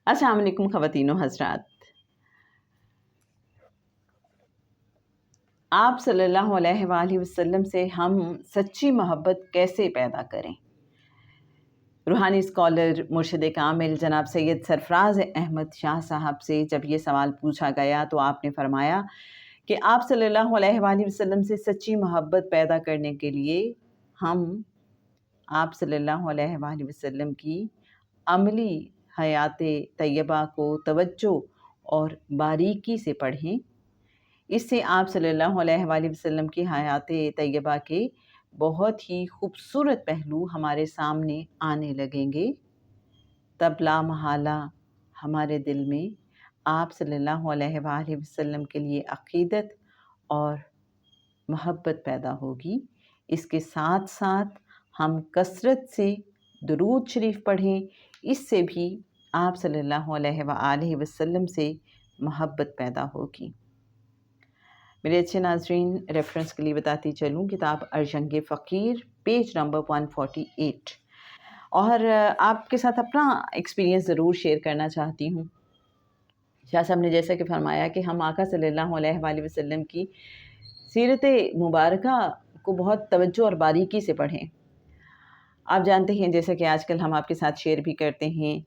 السلام علیکم خواتین و حضرات، آپ صلی اللہ علیہ وآلہ وسلم سے ہم سچی محبت کیسے پیدا کریں؟ روحانی اسکالر مرشد کامل جناب سید سرفراز احمد شاہ صاحب سے جب یہ سوال پوچھا گیا تو آپ نے فرمایا کہ آپ صلی اللہ علیہ وآلہ وسلم سے سچی محبت پیدا کرنے کے لیے ہم آپ صلی اللہ علیہ وآلہ وسلم کی عملی حیات طیبہ کو توجہ اور باریکی سے پڑھیں۔ اس سے آپ صلی اللہ علیہ وآلہ وسلم کی حیات طیبہ کے بہت ہی خوبصورت پہلو ہمارے سامنے آنے لگیں گے، تب لا محالہ ہمارے دل میں آپ صلی اللہ علیہ وآلہ وسلم کے لیے عقیدت اور محبت پیدا ہوگی۔ اس کے ساتھ ساتھ ہم کثرت سے درود شریف پڑھیں، اس سے بھی آپ صلی اللہ علیہ وآلہ وسلم سے محبت پیدا ہوگی۔ میرے اچھے ناظرین، ریفرنس کے لیے بتاتی چلوں، کتاب ارجنگ فقیر، پیج نمبر 148، اور آپ کے ساتھ اپنا ایکسپیرینس ضرور شیئر کرنا چاہتی ہوں۔ شاہ صاحب نے جیسا کہ فرمایا کہ ہم آقا صلی اللہ علیہ وآلہ وسلم کی سیرت مبارکہ کو بہت توجہ اور باریکی سے پڑھیں۔ آپ جانتے ہیں، جیسا کہ آج کل ہم آپ کے ساتھ شیئر بھی کرتے ہیں،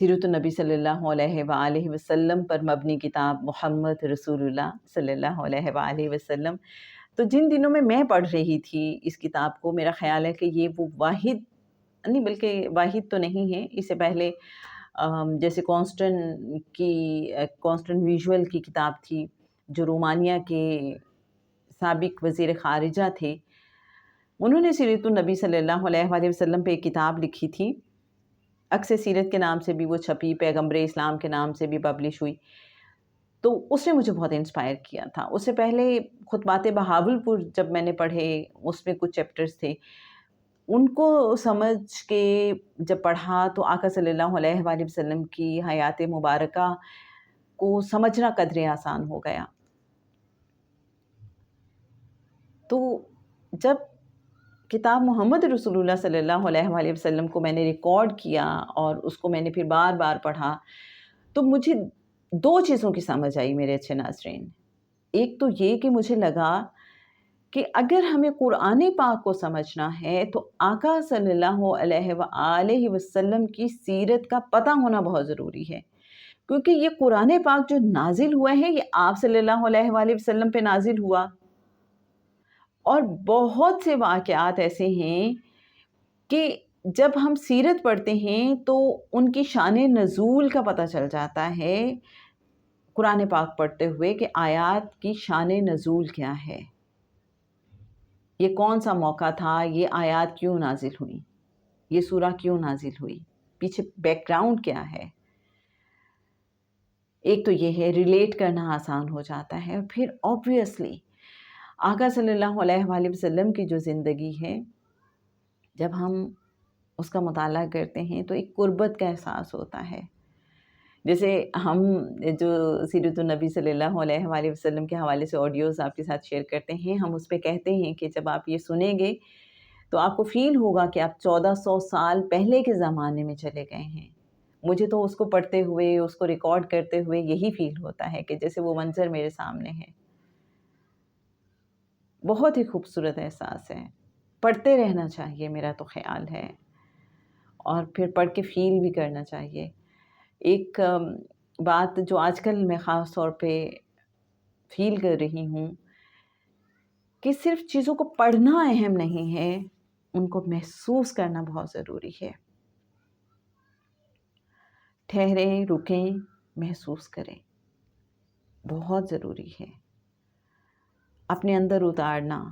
سیرت النبی صلی اللہ علیہ وآلہ وسلم پر مبنی کتاب محمد رسول اللہ صلی اللہ علیہ وآلہ وسلم، تو جن دنوں میں میں پڑھ رہی تھی اس کتاب کو، میرا خیال ہے کہ یہ وہ واحد نہیں، بلکہ واحد تو نہیں ہے، اس سے پہلے جیسے کانسٹنٹ ویژول کی کتاب تھی جو رومانیہ کے سابق وزیر خارجہ تھے، انہوں نے سیرت النبی صلی اللہ علیہ وآلہ وسلم پہ ایک کتاب لکھی تھی، اکثر سیرت کے نام سے بھی وہ چھپی، پیغمبر اسلام کے نام سے بھی پبلش ہوئی، تو اس نے مجھے بہت انسپائر کیا تھا۔ اس سے پہلے خطبات بہاولپور جب میں نے پڑھے، اس میں کچھ چیپٹرز تھے، ان کو سمجھ کے جب پڑھا تو آقا صلی اللہ علیہ وآلہ وسلم کی حیات مبارکہ کو سمجھنا قدرے آسان ہو گیا۔ تو جب کتاب محمد رسول اللہ صلی اللہ علیہ وآلہ وسلم کو میں نے ریکارڈ کیا اور اس کو میں نے پھر بار بار پڑھا، تو مجھے دو چیزوں کی سمجھ آئی میرے اچھے ناظرین۔ ایک تو یہ کہ مجھے لگا کہ اگر ہمیں قرآن پاک کو سمجھنا ہے تو آقا صلی اللہ علیہ وآلہ وسلم کی سیرت کا پتہ ہونا بہت ضروری ہے، کیونکہ یہ قرآن پاک جو نازل ہوا ہے یہ آپ صلی اللہ علیہ وآلہ وسلم پہ نازل ہوا، اور بہت سے واقعات ایسے ہیں کہ جب ہم سیرت پڑھتے ہیں تو ان کی شان نزول کا پتہ چل جاتا ہے قرآن پاک پڑھتے ہوئے کہ آیات کی شان نزول کیا ہے، یہ کون سا موقع تھا، یہ آیات کیوں نازل ہوئی، یہ سورہ کیوں نازل ہوئی، پیچھے بیک گراؤنڈ کیا ہے۔ ایک تو یہ ہے، ریلیٹ کرنا آسان ہو جاتا ہے، اور پھر آبویسلی آقا صلی اللہ علیہ وآلہ وسلم کی جو زندگی ہے، جب ہم اس کا مطالعہ کرتے ہیں تو ایک قربت کا احساس ہوتا ہے۔ جیسے ہم جو سیرت النبی صلی اللہ علیہ وآلہ وسلم کے حوالے سے آڈیوز آپ کے ساتھ شیئر کرتے ہیں، ہم اس پہ کہتے ہیں کہ جب آپ یہ سنیں گے تو آپ کو فیل ہوگا کہ آپ 1400 سال پہلے کے زمانے میں چلے گئے ہیں۔ مجھے تو اس کو پڑھتے ہوئے، اس کو ریکارڈ کرتے ہوئے یہی فیل ہوتا ہے کہ جیسے وہ منظر میرے سامنے ہے۔ بہت ہی خوبصورت احساس ہے، پڑھتے رہنا چاہیے میرا تو خیال ہے، اور پھر پڑھ کے فیل بھی کرنا چاہیے۔ ایک بات جو آج کل میں خاص طور پہ فیل کر رہی ہوں کہ صرف چیزوں کو پڑھنا اہم نہیں ہے، ان کو محسوس کرنا بہت ضروری ہے۔ ٹھہریں، رکیں، محسوس کریں، بہت ضروری ہے۔ اپنے اندر اتارنا،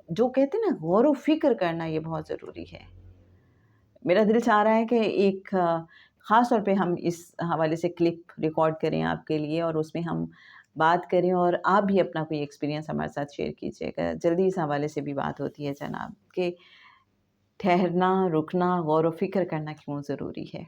جو کہتے ہیں نا غور و فکر کرنا، یہ بہت ضروری ہے۔ میرا دل چاہ رہا ہے کہ ایک خاص طور پہ ہم اس حوالے سے کلپ ریکارڈ کریں آپ کے لیے، اور اس میں ہم بات کریں، اور آپ بھی اپنا کوئی ایکسپیرینس ہمارے ساتھ شیئر کیجیے گا۔ جلدی اس حوالے سے بھی بات ہوتی ہے جناب، کہ ٹھہرنا، رکنا، غور و فکر کرنا کیوں ضروری ہے۔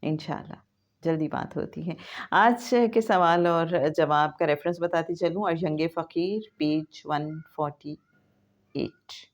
انشاءاللہ جلدی بات ہوتی ہے۔ آج کے سوال اور جواب کا ریفرنس بتاتی چلوں، ارجنگ فقیر، پیج 148۔